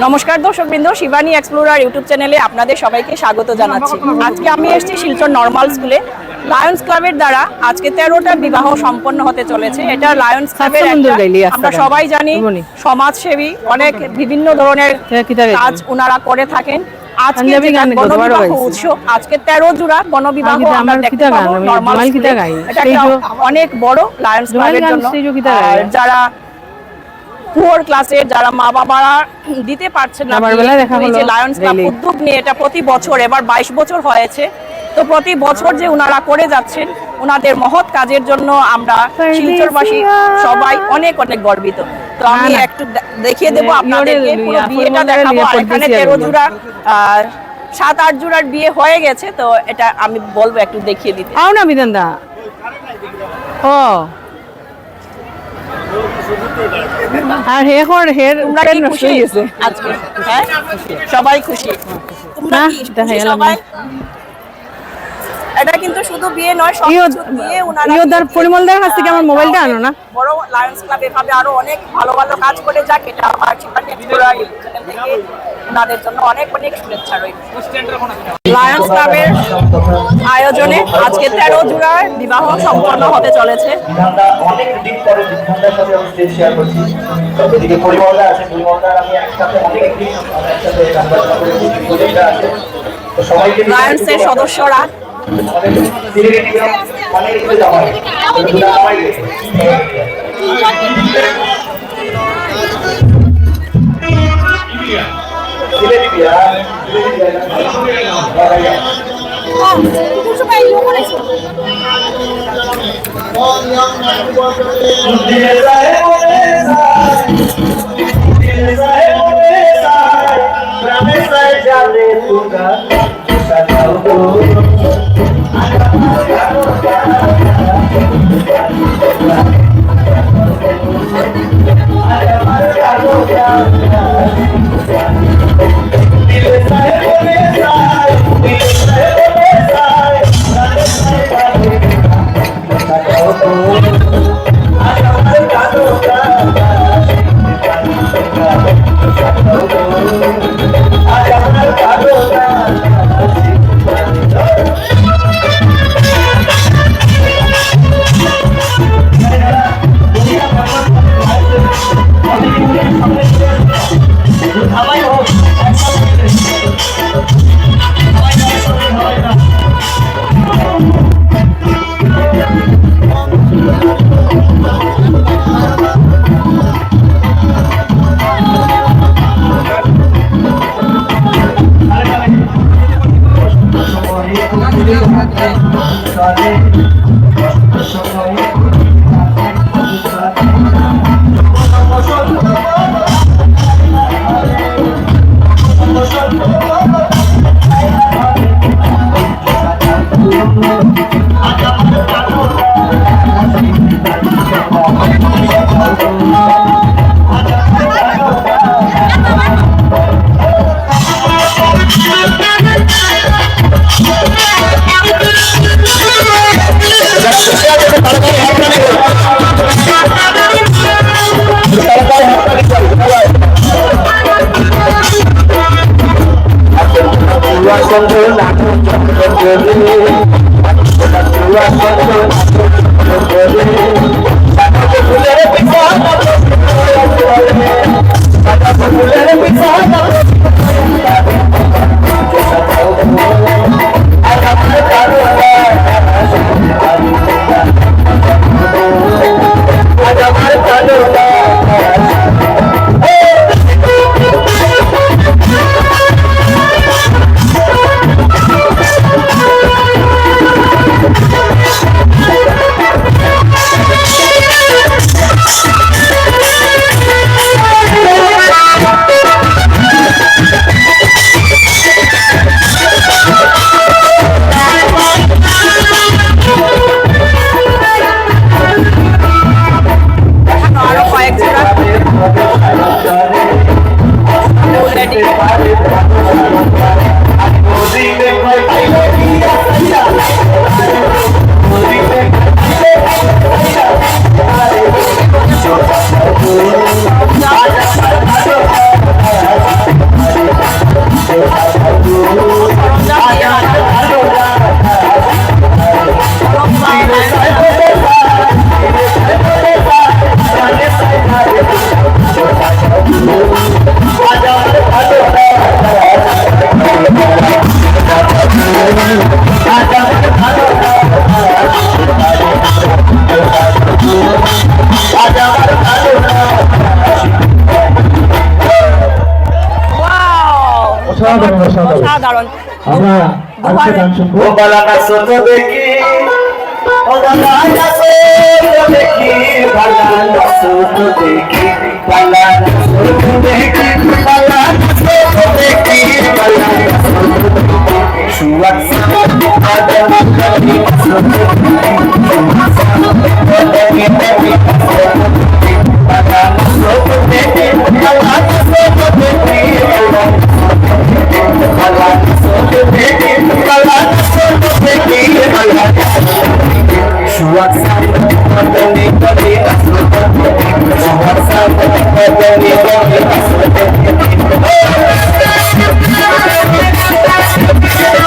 নমস্কার দর্শকবৃন্দ, Shivani explorer YouTube চ্যানেলে আপনাদের সবাইকে স্বাগত জানাচ্ছি। আজকে আমি এসেছি শিলচর নর্মাল স্কুলে। লায়ন্স ক্লাবের দ্বারা আজকে 13টা বিবাহ সম্পন্ন হতে চলেছে। এটা লায়ন্স ক্লাবের আমরা সবাই জানি সমাজসেবী, অনেক বিভিন্ন ধরনের কাজ ওনারা করে থাকেন। আজকে গণবিবাহ উৎসব, আজকে 13 জোড়া গণবিবাহ আমরা দেখতে পাবো নর্মাল স্কুলে। এটা অনেক বড় লায়ন্স ক্লাবের জন্য। যারা পুয়ার ক্লাসের, যারা মা বাবারা দিতে পারছেন না, এই যে লায়ন্স ক্লাব উদ্যোগ নিয়ে এটা প্রতি বছর, এবার 22 বছর হয়েছে, তো প্রতি বছর যে ওনারা করে যাচ্ছেন, ওনাদের মহৎ কাজের জন্য আমরা শিলচরবাসী সবাই অনেক অনেক গর্বিত। তো আমি একটু দেখিয়ে দেবো আপনাদেরকে, পুরো বিয়েটা দেখাবো। আর এখানে 13 জোড়া 7-8 জোড়ার বিয়ে হয়ে গেছে, তো এটা আমি বলবো একটু দেখিয়ে দিতে। আও না বিদন্দা ও আর হের হের খুশি আজকে? হ্যাঁ, সবাই খুশি। তোমরা কি সবাই? এটা কিন্তু শুধু বিয়ে নয়, সবকিছু বিয়ে। ওনারা পরিমলদার কাছ থেকে আমার মোবাইলটা আনো না। বড় লায়ন্স ক্লাব এভাবে আরো অনেক ভালো ভালো কাজ করে যাক, এটা আমার শিবানী এক্সপ্লোরার চ্যানেল থেকে ওনাদের জন্য অনেক অনেক শুভেচ্ছা রইল। লায়ন্স ক্লাবের আয়োজনে আজকে 13 জোড়ার বিবাহ সম্পন্ন হতে চলেছে। অনেক দিন পরে বিধানদার সাথে আমি স্টেজ শেয়ার করছি। এদিকে পরিমলদা আছে, পরিমলদার আমি একসাথে অনেক দিন একসাথে গান করে প্রজেক্টটা আছে। তো সবাইকে লায়ন্সের সদস্যরা অসাধারণ অসাধারণ অসাধারণ। আমরা আজকে গান শুনবো ও বালা নাচো তো দেখি, ও বালা নাচো তো দেখি, বালা নাচো তো দেখি, বালা নাচো তো দেখি, বালা নাচো তো দেখি, বালা নাচো তো দেখি। সুয়াক সামনে আদম করি নাচো তো দেখি, সুয়াক সামনে করি দেখি নাচো তো দেখি, বালা নাচো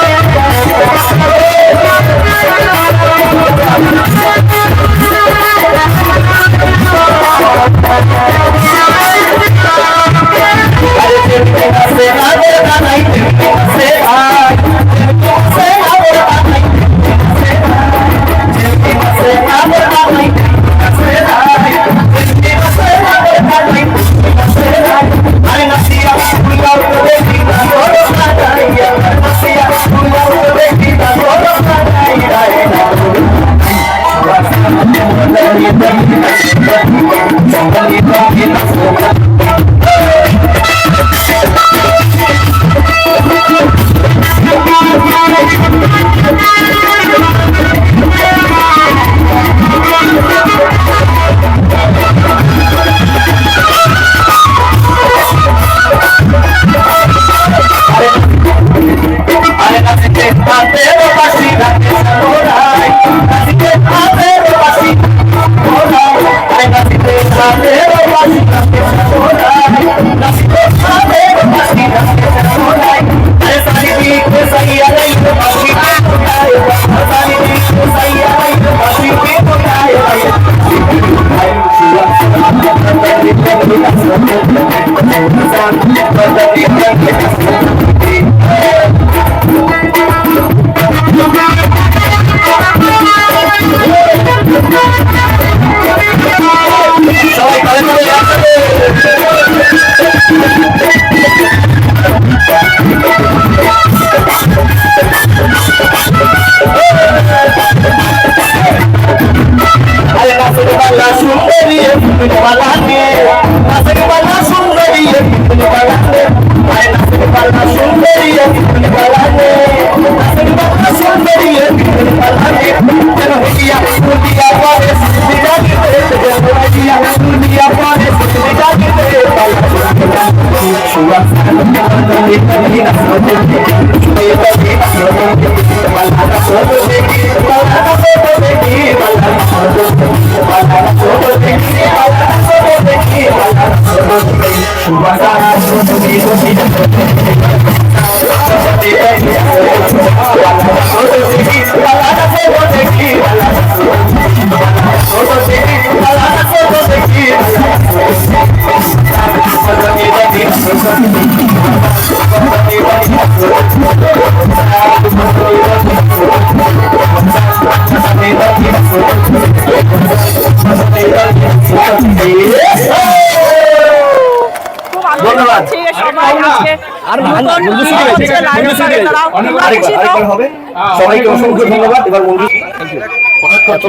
তো দেখি, বালা নাচো তো দেখি, বালা নাচো তো দেখি, বালা নাচো তো দেখি, বালা নাচো তো দেখি। সুয়াক সামনে করি নাচো তো দেখি, সুয়াক সামনে করি নাচো তো ধন্যবাদ। সবাইকে অসংখ্য ধন্যবাদ। এবার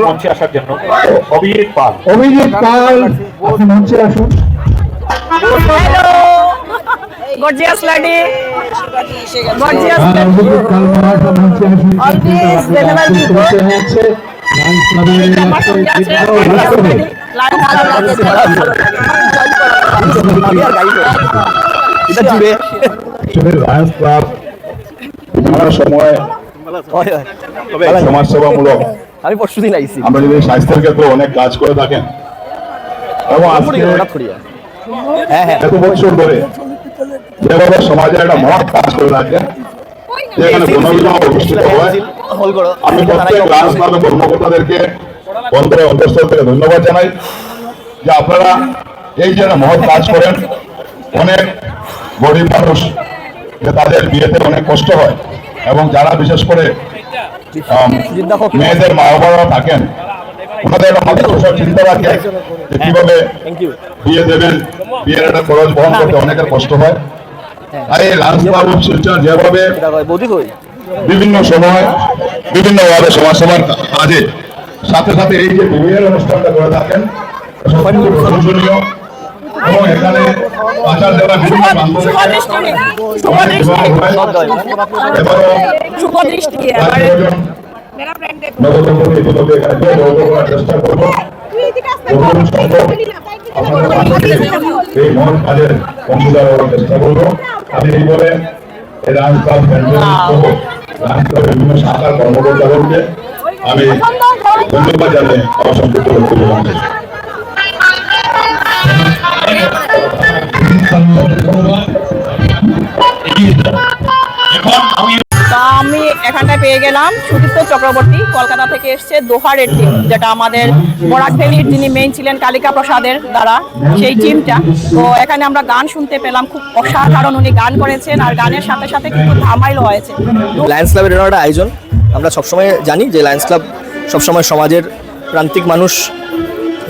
মঞ্চে আসার জন্য অভিজিৎ পাল। অভিজিৎ পাল আপনি মঞ্চে আসুন। হ্যালো গর্জিয়াস লাডি, গর্জিয়াস অভিজিৎ পাল মহাশয় মঞ্চে আসুন। Always whenever we go. হচ্ছে লাইন ক্লাবের লায়ন্স ক্লাব বিভিন্ন সময় সমাজসেবামূলক আমি পরশুদিন আইছি আমরা যদি স্বাস্থ্যের ক্ষেত্রে অনেক কাজ করে থাকেন এবং আজকে এত বছর ধরে যেভাবে সমাজে একটা মহৎ কাজ করে থাকেন যেখানে গণবিবাহ অনুষ্ঠিত হয়, আমি প্রত্যেক লায়ন্স ক্লাবের কর্মকর্তাদেরকে বন্ধুরা অন্তঃস্থল থেকে ধন্যবাদ জানাই যে আপনারা এই যে মহৎ কাজ করেন। অনেক গরিব মানুষ যে তাদের বিয়েতে অনেক কষ্ট হয় এবং যারা বিশেষ করে মেয়েদের মা বাবারা থাকেন ওনাদের একটা মাতৃভাষার চিন্তা রাখে যে কিভাবে বিয়ে দেবেন, বিয়ের একটা খরচ বহন করতে অনেকের কষ্ট হয়। আর এই লায়ন্স ক্লাব অফ শিলচর যেভাবে বিভিন্ন সময় বিভিন্ন ভাবে সমাজসেবার কাজে সাথে সাথে এই যে বিবিএর অনুষ্ঠানটা করে থাকেন সত্যি খুব প্রশংসনীয়। এবং এখানে আচার দেওয়া বিভিন্ন বান্ধবী নবদম্পতি দুটোকে এখানে যোগ করার চেষ্টা করবো। যতদূর সম্ভব আপনাদের মাঝে এই মহৎ কাজের অংশীদার হওয়ার চেষ্টা করবো। আমি এই বলে এই লায়ন্স ক্লাব লায়ন্স ক্লাবের বিভিন্ন শাখার কর্মকর্তাগণকে আমি ধন্যবাদ জানাই আমার সংক্ষিপ্ত বক্তব্য জানাই। তা আমি এখানটায় পেয়ে গেলাম সুদীপ্ত চক্রবর্তী, কলকাতা থেকে এসছে দোহারের টিম, যেটা আমাদের বরাক ভ্যালির যিনি মেইন ছিলেন কালিকা প্রসাদের দ্বারা সেই টিমটা। তো এখানে আমরা গান শুনতে পেলাম, খুব অসাধারণ উনি গান করেছেন আর গানের সাথে সাথে কিন্তু ধামাইলও হয়েছে। লায়ন্স ক্লাবের এরকম একটা আয়োজন আমরা সবসময় জানি যে লায়ন্স ক্লাব সবসময় সমাজের প্রান্তিক মানুষ,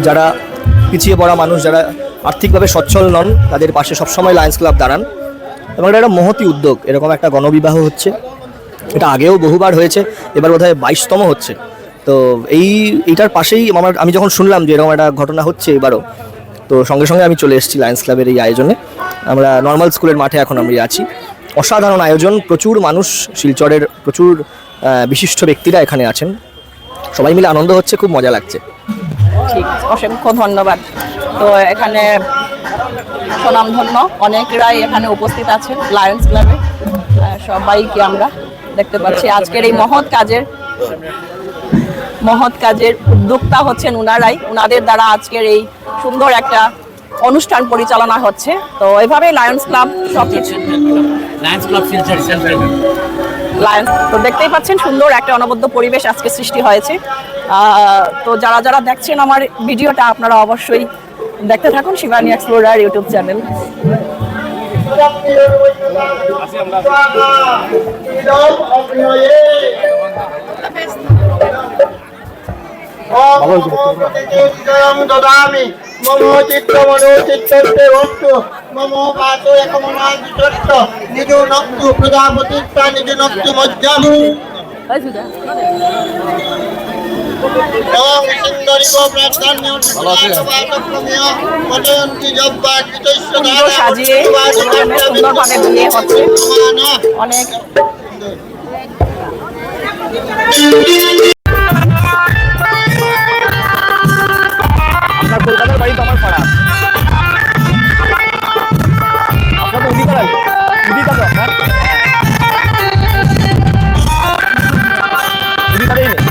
যারা পিছিয়ে পড়া মানুষ, যারা আর্থিকভাবে সচ্ছল নন, তাদের পাশে সবসময় লায়ন্স ক্লাব দাঁড়ান। এবং এটা একটা মহতী উদ্যোগ, এরকম একটা গণবিবাহ হচ্ছে। এটা আগেও বহুবার হয়েছে, এবার বোধহয় 22তম হচ্ছে। তো এইটার পাশেই আমি যখন শুনলাম যে এরকম একটা ঘটনা হচ্ছে এবারও, তো সঙ্গে সঙ্গে আমি চলে এসেছি লায়ন্স ক্লাবের এই আয়োজনে। আমরা নর্মাল স্কুলের মাঠে এখন আমরা আছি। অসাধারণ আয়োজন, প্রচুর মানুষ, শিলচরের প্রচুর বিশিষ্ট ব্যক্তিরা এখানে আছেন, সবাই মিলে আনন্দ হচ্ছে, খুব মজা লাগছে। ঠিক, অসংখ্য ধন্যবাদ। তো এখানে স্বনামধন্য অনেকরাই এখানে উপস্থিত আছেন লায়ন্স ক্লাবে, সবাইকে আমরা দেখতে পাচ্ছি। আজকের এই মহৎ কাজের উদ্যোক্তা হচ্ছেন উনারাই, উনাদের দ্বারা আজকের এই সুন্দর একটা অনুষ্ঠান পরিচালনা হচ্ছে। তো এইভাবে লায়ন্স ক্লাব সবকিছু লায়ন্স, তো দেখতেই পাচ্ছেন সুন্দর একটা অনবদ্য পরিবেশ আজকে সৃষ্টি হয়েছে। তো যারা যারা দেখছেন আমার ভিডিওটা, আপনারা অবশ্যই দেখতে থাকুন শিবানী এক্সপ্লোরার ইউটিউব চ্যানেল। দদামি মম চিত্ত মনো চিত্তে বস্তু মম পাতো একমনাদিত্য নিজ নক্তু প্রজাপতিত্বা নিজ নক্তু মজ্জাম ওম সুন্দরিব প্রার্থন্য সুন্দরভাবে সাজিয়ে সুন্দরভাবে বিয়ে হচ্ছে অনেক। আপনার কলকাতার বাড়ি তো আমার পাড়া। আপনার তো উদিতা তো আপনার উদিতারেই নেই।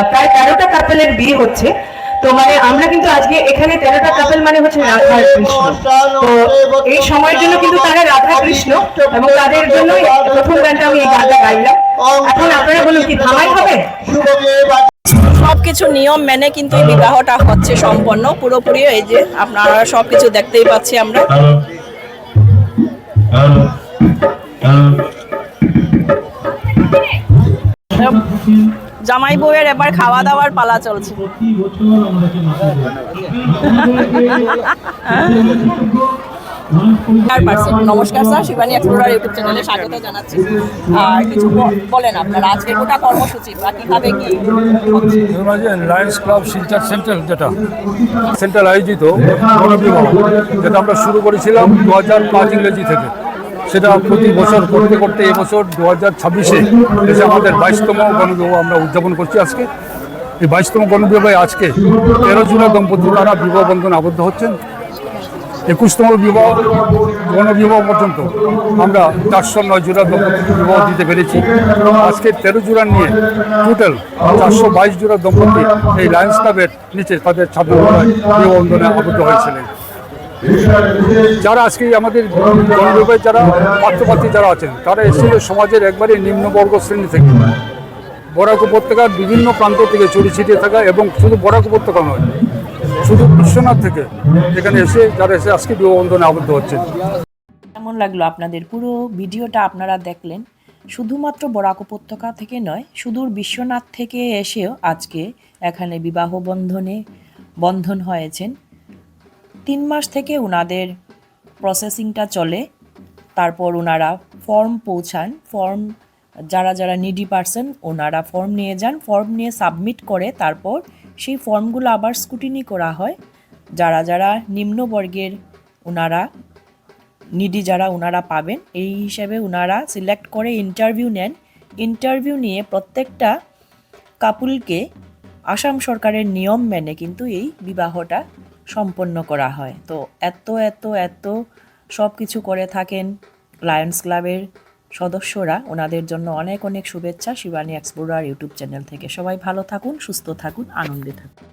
প্রায় 13টা কাপেলের বিয়ে হচ্ছে। তো মানে আমরা কিন্তু আজকে এখানে 13টা কাপেল মানে হচ্ছে রাধা আর কৃষ্ণ। তো এই সময়ের জন্য কিন্তু তারা রাধা কৃষ্ণ, এবং তাদের জন্য প্রথম গানটা আমি এই গানটা গাইলাম। এখন আপনারা বলুন কি ধামাই হবে? সবকিছু নিয়ম মেনে কিন্তু এই বিবাহটা হচ্ছে সম্পন্ন পুরোপুরি। এই যে আপনারা সবকিছু দেখতেই পাচ্ছি আমরা। জামাই বউয়ের এবার খাওয়া দাওয়ার পালা চলছে। নমস্কার স্যার, শিবানী এক্সপ্লোরার ইউটিউব চ্যানেলে স্বাগত জানাচ্ছি। আর কিছু বলেন আপনারা আজকের গোটা কর্মসূচি বা কিভাবে কি হচ্ছে? লায়ন্স ক্লাব শিলচর সেন্ট্রাল, যেটা সেন্ট্রাল আয়োজিত গণবিবাহ, যেটা আমরা শুরু করেছিলাম 2005 ইংরেজি থেকে, সেটা প্রতি বছর করতে করতে এবছর 2026-এ এসে আমাদের 22তম গণবিবাহ আমরা উদযাপন করছি আজকে। এই 22তম গণবিবাহে আজকে 13 জুলাই দম্পতি তারা বিবাহ বন্ধনে আবদ্ধ হচ্ছেন। 21তম গণবিবাহ পর্যন্ত আমরা 409 জোড়া দম্পতি বিবাহ দিতে পেরেছি। আজকে 13 জোড়া নিয়ে টোটাল 422 জোড়া দম্পতি এই লায়ন্স ক্লাবের নিচে তাদের ছাত্রীরায় বিবাহ বন্ধনে আবদ্ধ হয়েছিলেন। যারা আজকে আমাদের গণবিবাহে যারা পাত্রপাত্রী যারা আছেন, তারা এসেছিল সমাজের একবারে নিম্নবর্গ শ্রেণী থেকে, বরাক উপত্যকার বিভিন্ন প্রান্ত থেকে ছড়িয়ে ছিটিয়ে থাকা, এবং শুধু বরাক উপত্যকা নয়, শুধু বিশ্বনাথ থেকে এখানে এসে যারা এসে আজকে বিবাহ বন্ধনে আবদ্ধ হচ্ছেন। কেমন লাগলো আপনাদের পুরো ভিডিওটা আপনারা দেখলেন? শুধুমাত্র বরাক উপত্যকা থেকে নয়, সুদূর বিশ্বনাথ থেকে এসেও আজকে এখানে বিবাহ বন্ধন হয়েছেন। 3 মাস থেকে ওনাদের প্রসেসিংটা চলে, তারপর ওনারা ফর্ম পৌঁছান। ফর্ম যারা নিডি পারসন ওনারা ফর্ম নিয়ে যান, ফর্ম নিয়ে সাবমিট করে তারপর সেই ফর্মগুলো আবার স্ক্রুটিনি করা হয়। যারা নিম্নবর্গের ওনারা নিডি ওনারা পাবেন, এই হিসেবে ওনারা সিলেক্ট করে ইন্টারভিউ নেন। ইন্টারভিউ নিয়ে প্রত্যেকটা কাপুলকে আসাম সরকারের নিয়ম মেনে কিন্তু এই বিবাহটা সম্পন্ন করা হয়। তো এত সব কিছু করে থাকেন লায়ন্স ক্লাবের সদস্যরা। ওনাদের জন্য অনেক শুভেচ্ছা শিবানী এক্সপ্লোরার ইউটিউব চ্যানেল থেকে। সবাই ভালো থাকুন, সুস্থ থাকুন, আনন্দে থাকুন।